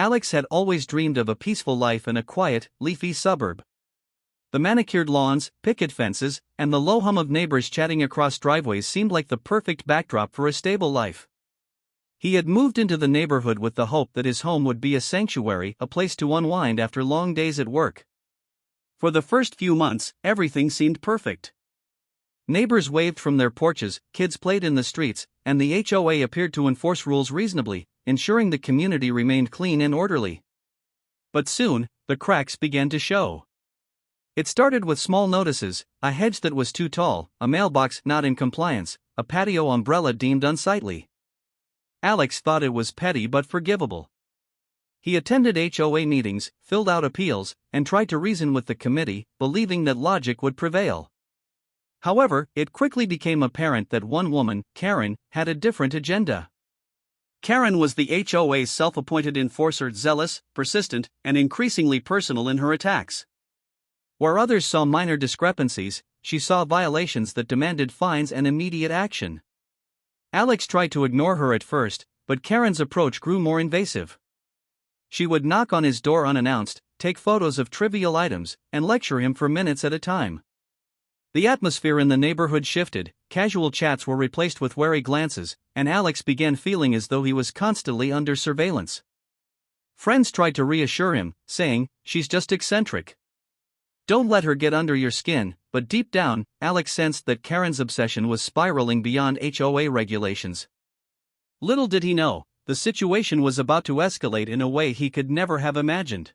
Alex had always dreamed of a peaceful life in a quiet, leafy suburb. The manicured lawns, picket fences, and the low hum of neighbors chatting across driveways seemed like the perfect backdrop for a stable life. He had moved into the neighborhood with the hope that his home would be a sanctuary, a place to unwind after long days at work. For the first few months, everything seemed perfect. Neighbors waved from their porches, kids played in the streets, and the HOA appeared to enforce rules reasonably, ensuring the community remained clean and orderly. But soon, the cracks began to show. It started with small notices: a hedge that was too tall, a mailbox not in compliance, a patio umbrella deemed unsightly. Alex thought it was petty but forgivable. He attended HOA meetings, filled out appeals, and tried to reason with the committee, believing that logic would prevail. However, it quickly became apparent that one woman, Karen, had a different agenda. Karen was the HOA's self-appointed enforcer, zealous, persistent, and increasingly personal in her attacks. Where others saw minor discrepancies, she saw violations that demanded fines and immediate action. Alex tried to ignore her at first, but Karen's approach grew more invasive. She would knock on his door unannounced, take photos of trivial items, and lecture him for minutes at a time. The atmosphere in the neighborhood shifted, casual chats were replaced with wary glances, and Alex began feeling as though he was constantly under surveillance. Friends tried to reassure him, saying, "She's just eccentric. Don't let her get under your skin," but deep down, Alex sensed that Karen's obsession was spiraling beyond HOA regulations. Little did he know, the situation was about to escalate in a way he could never have imagined.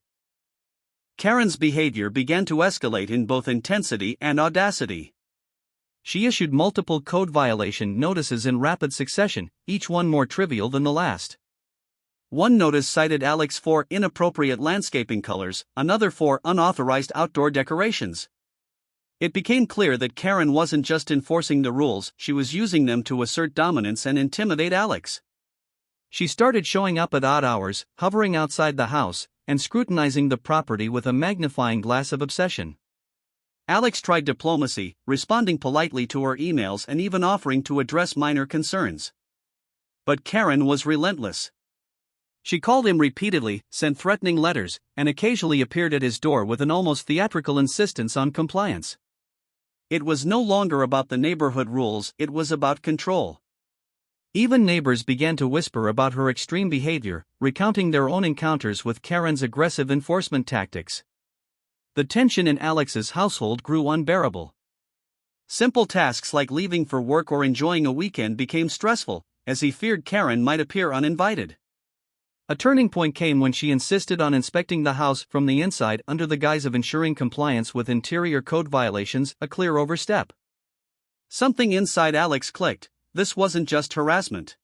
Karen's behavior began to escalate in both intensity and audacity. She issued multiple code violation notices in rapid succession, each one more trivial than the last. One notice cited Alex for inappropriate landscaping colors, another for unauthorized outdoor decorations. It became clear that Karen wasn't just enforcing the rules, she was using them to assert dominance and intimidate Alex. She started showing up at odd hours, hovering outside the house, and scrutinizing the property with a magnifying glass of obsession. Alex tried diplomacy, responding politely to her emails and even offering to address minor concerns. But Karen was relentless. She called him repeatedly, sent threatening letters, and occasionally appeared at his door with an almost theatrical insistence on compliance. It was no longer about the neighborhood rules, it was about control. Even neighbors began to whisper about her extreme behavior, recounting their own encounters with Karen's aggressive enforcement tactics. The tension in Alex's household grew unbearable. Simple tasks like leaving for work or enjoying a weekend became stressful, as he feared Karen might appear uninvited. A turning point came when she insisted on inspecting the house from the inside under the guise of ensuring compliance with interior code violations, a clear overstep. Something inside Alex clicked. This wasn't just harassment.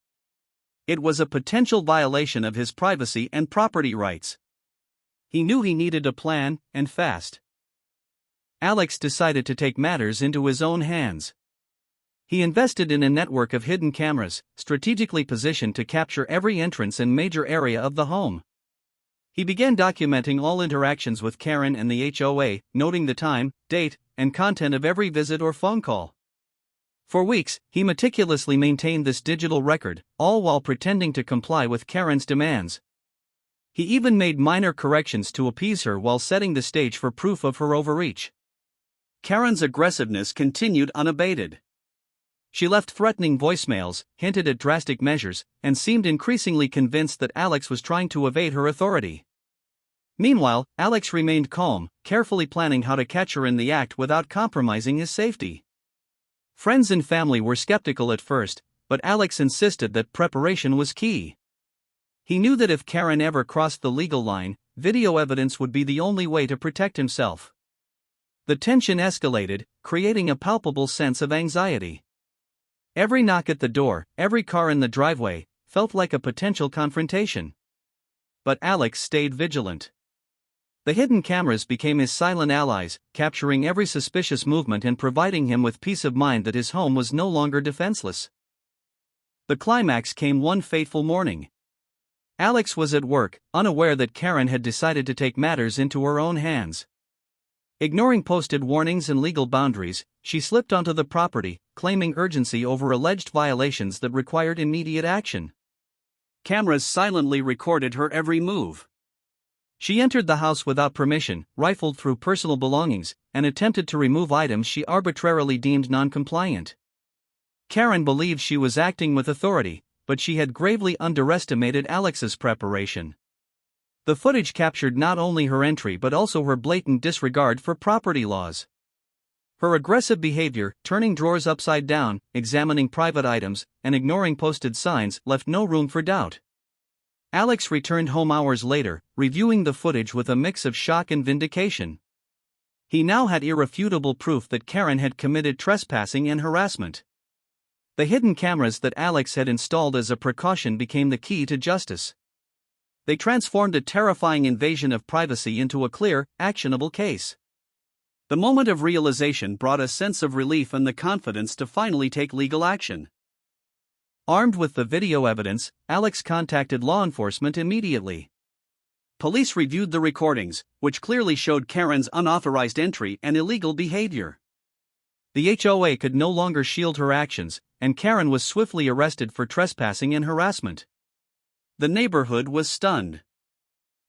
It was a potential violation of his privacy and property rights. He knew he needed a plan, and fast. Alex decided to take matters into his own hands. He invested in a network of hidden cameras, strategically positioned to capture every entrance and major area of the home. He began documenting all interactions with Karen and the HOA, noting the time, date, and content of every visit or phone call. For weeks, he meticulously maintained this digital record, all while pretending to comply with Karen's demands. He even made minor corrections to appease her while setting the stage for proof of her overreach. Karen's aggressiveness continued unabated. She left threatening voicemails, hinted at drastic measures, and seemed increasingly convinced that Alex was trying to evade her authority. Meanwhile, Alex remained calm, carefully planning how to catch her in the act without compromising his safety. Friends and family were skeptical at first, but Alex insisted that preparation was key. He knew that if Karen ever crossed the legal line, video evidence would be the only way to protect himself. The tension escalated, creating a palpable sense of anxiety. Every knock at the door, every car in the driveway, felt like a potential confrontation. But Alex stayed vigilant. The hidden cameras became his silent allies, capturing every suspicious movement and providing him with peace of mind that his home was no longer defenseless. The climax came one fateful morning. Alex was at work, unaware that Karen had decided to take matters into her own hands. Ignoring posted warnings and legal boundaries, she slipped onto the property, claiming urgency over alleged violations that required immediate action. Cameras silently recorded her every move. She entered the house without permission, rifled through personal belongings, and attempted to remove items she arbitrarily deemed non-compliant. Karen believed she was acting with authority, but she had gravely underestimated Alex's preparation. The footage captured not only her entry but also her blatant disregard for property laws. Her aggressive behavior, turning drawers upside down, examining private items, and ignoring posted signs, left no room for doubt. Alex returned home hours later, reviewing the footage with a mix of shock and vindication. He now had irrefutable proof that Karen had committed trespassing and harassment. The hidden cameras that Alex had installed as a precaution became the key to justice. They transformed a terrifying invasion of privacy into a clear, actionable case. The moment of realization brought a sense of relief and the confidence to finally take legal action. Armed with the video evidence, Alex contacted law enforcement immediately. Police reviewed the recordings, which clearly showed Karen's unauthorized entry and illegal behavior. The HOA could no longer shield her actions, and Karen was swiftly arrested for trespassing and harassment. The neighborhood was stunned.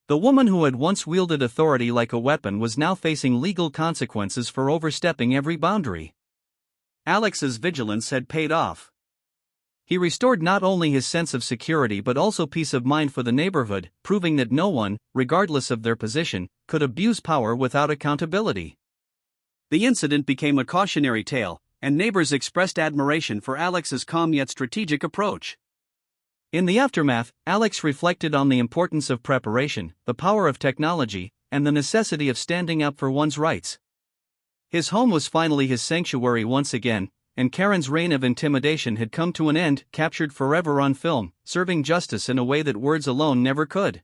The woman who had once wielded authority like a weapon was now facing legal consequences for overstepping every boundary. Alex's vigilance had paid off. He restored not only his sense of security but also peace of mind for the neighborhood, proving that no one, regardless of their position, could abuse power without accountability. The incident became a cautionary tale, and neighbors expressed admiration for Alex's calm yet strategic approach. In the aftermath, Alex reflected on the importance of preparation, the power of technology, and the necessity of standing up for one's rights. His home was finally his sanctuary once again, and Karen's reign of intimidation had come to an end, captured forever on film, serving justice in a way that words alone never could.